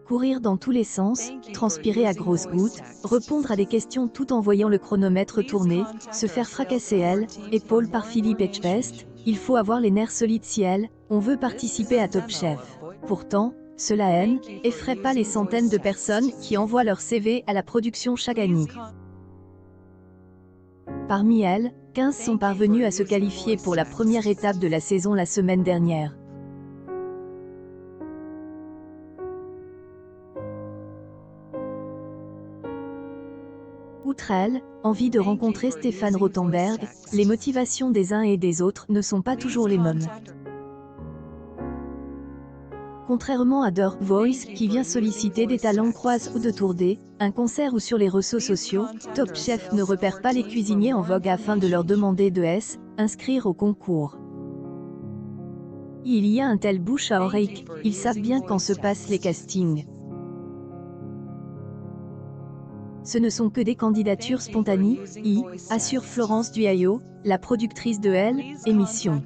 Courir dans tous les sens, transpirer à grosses gouttes, répondre à des questions tout en voyant le chronomètre tourner, se faire fracasser épaule par Philippe Etchebest, il faut avoir les nerfs solides si on veut participer à Top Chef. Pourtant, cela effraie pas les centaines de personnes qui envoient leur CV à la production chaque année. Parmi elles, 15 sont parvenues à se qualifier pour la première étape de la saison la semaine dernière. Outre elle, envie de rencontrer Stéphane Rothenberg, les motivations des uns et des autres ne sont pas toujours les mêmes. Contrairement à The Voice, qui vient solliciter des talents croisés ou de tourner, un concert ou sur les réseaux sociaux, Top Chef ne repère pas les cuisiniers en vogue afin de leur demander de inscrire au concours. Il y a un tel bouche à oreille, ils savent bien quand se passent les castings. Ce ne sont que des candidatures spontanées, assure Florence Duhaillot, la productrice de émission.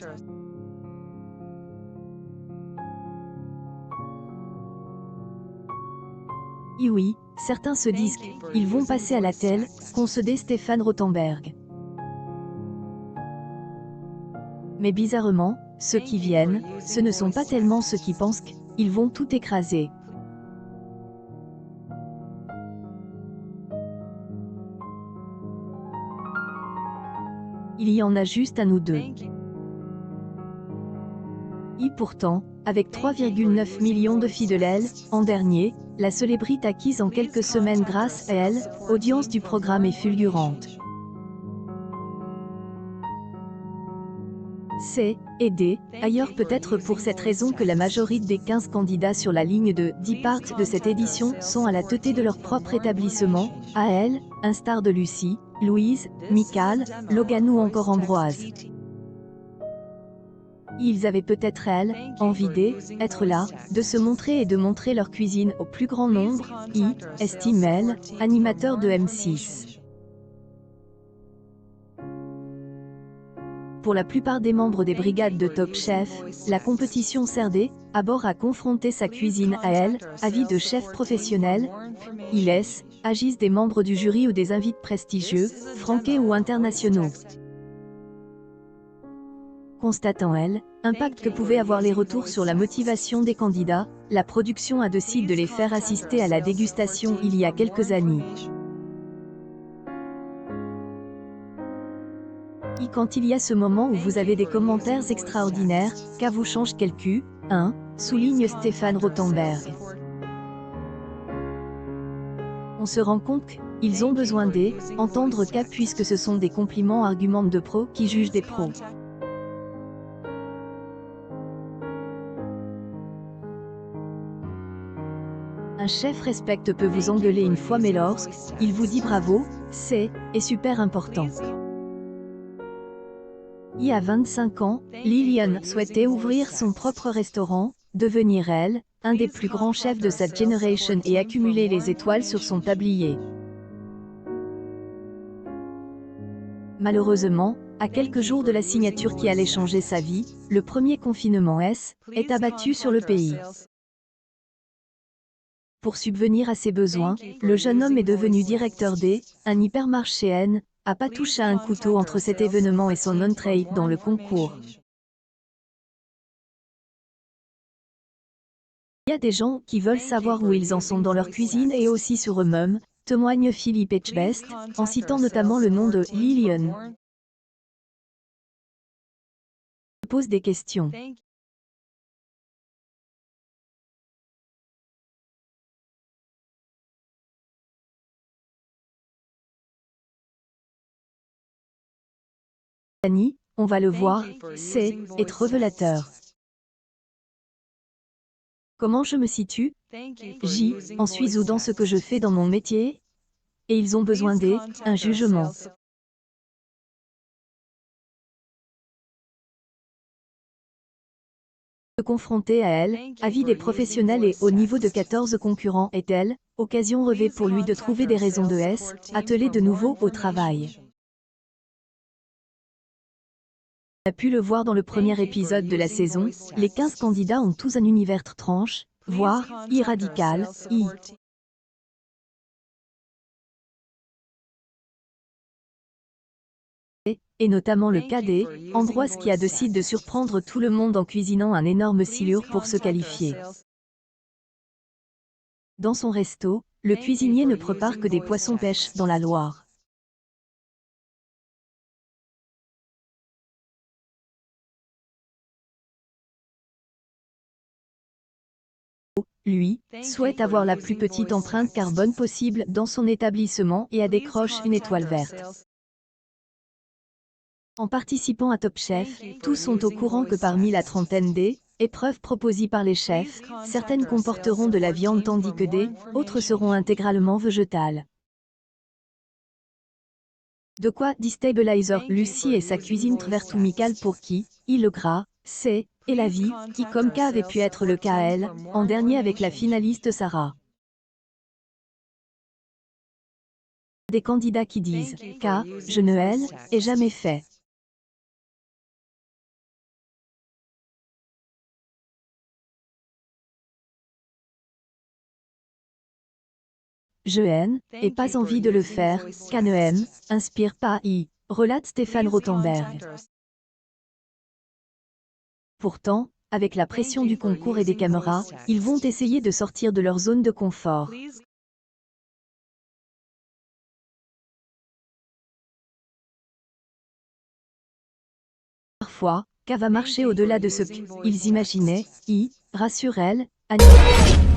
Oui, certains se disent qu'ils vont passer à la télé, concédait Stéphane Rothenberg. Mais bizarrement, ceux qui viennent, ce ne sont pas tellement ceux qui pensent qu'ils vont tout écraser. Il y en a juste un ou deux. Et pourtant, avec 3,9 millions de fidèles, en dernier, la célébrité acquise en quelques semaines grâce à audience du programme est fulgurante. Ailleurs peut-être pour cette raison que la majorité des 15 candidats sur la ligne de départ de cette édition sont à la tête de leur propre établissement, instar de Lucie, Louise, Michael, Logan ou encore Ambroise. Ils avaient peut-être, envie d'être là, de se montrer et de montrer leur cuisine au plus grand nombre, estime animateur de M6. Pour la plupart des membres des brigades de Top Chef, la compétition sert à bord à confronter sa cuisine à avis de chefs professionnels. Agissent des membres du jury ou des invités prestigieux, franqués ou internationaux. Constatant impact que pouvaient avoir les retours sur la motivation des candidats, la production a décidé de les faire assister à la dégustation il y a quelques années. Et quand il y a ce moment où vous avez des commentaires extraordinaires, qu'à vous change quelque, souligne Stéphane Rothenberg. On se rend compte qu'ils ont besoin d'entendre qu'à puisque ce sont des compliments arguments de pros qui jugent des pros. Un chef respecte peut vous engueuler une fois mais lorsqu'il vous dit bravo, c'est super important. Il y a 25 ans, Liliane souhaitait ouvrir son propre restaurant, devenir un des plus grands chefs de sa génération et accumuler les étoiles sur son tablier. Malheureusement, à quelques jours de la signature qui allait changer sa vie, le premier confinement est abattu sur le pays. Pour subvenir à ses besoins, le jeune homme est devenu directeur un hypermarché a pas touché un couteau entre cet événement et son entrée dans le concours. Il y a des gens qui veulent savoir où ils en sont dans leur cuisine et aussi sur eux-mêmes, témoigne Philippe Etchebest, en citant notamment le nom de Liliane. Pose des questions. On va le voir, c'est être révélateur. Comment je me situe? En suis où dans ce que je fais dans mon métier? Et ils ont besoin d'un jugement. Confronté à avis des professionnels et au niveau de 14 concurrents est occasion rêvée pour lui de trouver des raisons de atteler de nouveau au travail. On a pu le voir dans le premier épisode de la saison, les 15 candidats ont tous un univers tranche, voire I radical, I. Et notamment le cadet, Ambroise qui a décidé de surprendre tout le monde en cuisinant un énorme silure pour se qualifier. Dans son resto, le cuisinier ne prépare que des poissons pêche dans la Loire. Lui, souhaite avoir la plus petite empreinte carbone possible dans son établissement et a décroche une étoile verte. En participant à Top Chef, tous sont au courant que parmi la trentaine d'épreuves proposées par les chefs, certaines comporteront de la viande tandis que autres seront intégralement végétales. De quoi déstabiliser Lucie et sa cuisine verticale pour qui, il le gras, c'est, et la vie, qui comme cas avait pu être le cas à elle, en dernier avec la finaliste Sarah. Des candidats qui disent, je ne elle, ai jamais fait. Je haine, et pas envie de le faire, ne aime, inspire pas relate Stéphane Rothenberg. Pourtant, avec la pression du concours et des caméras, ils vont essayer de sortir de leur zone de confort. Parfois, va marcher au-delà de ce qu'ils imaginaient, rassure elle, Annie.